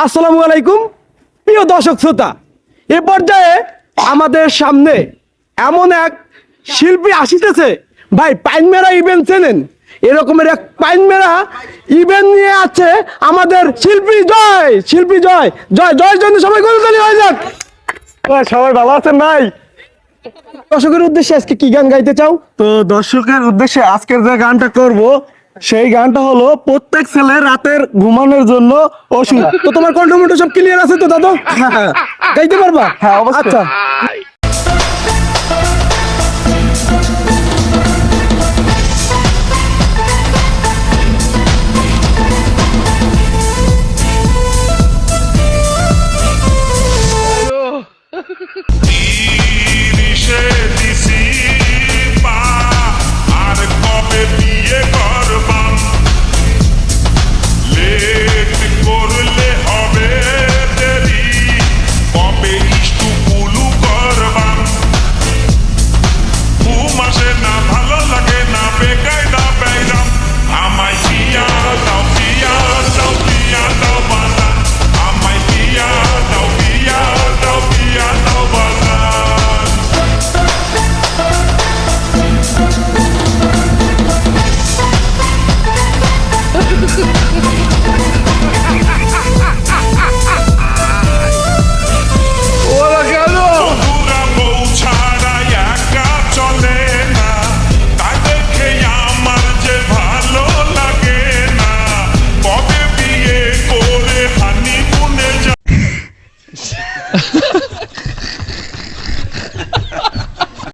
আসসালামু আলাইকুম প্রিয় দর্শক শ্রোতা, এ পর্যায়ে আমাদের সামনে এমন এক শিল্পী আসিতেছে। ভাই, পাইনমেরা ইভেন্ট চেনেন? এরকমের এক পাইনমেরা ইভেন্ট নিয়ে আছে আমাদের শিল্পী জয়। শিল্পী জয় জয় জয়ের জন্য সবাই করতালি হয়ে যাক। সবাই ভালো আছেন ভাই? দর্শকের উদ্দেশ্যে আজকে কি গান গাইতে চাও? তো দর্শকের উদ্দেশ্যে আজকের যে গানটা করব সেই গানটা হলো প্রত্যেক ছেলে রাতের ঘুমানোর জন্য ওষুধ। তো তোমার কণ্ঠমণ্ঠ সব ক্লিয়ার আছে তো দাদু? গাইতে পারবা? হ্যাঁ, অবশ্যই। আচ্ছা।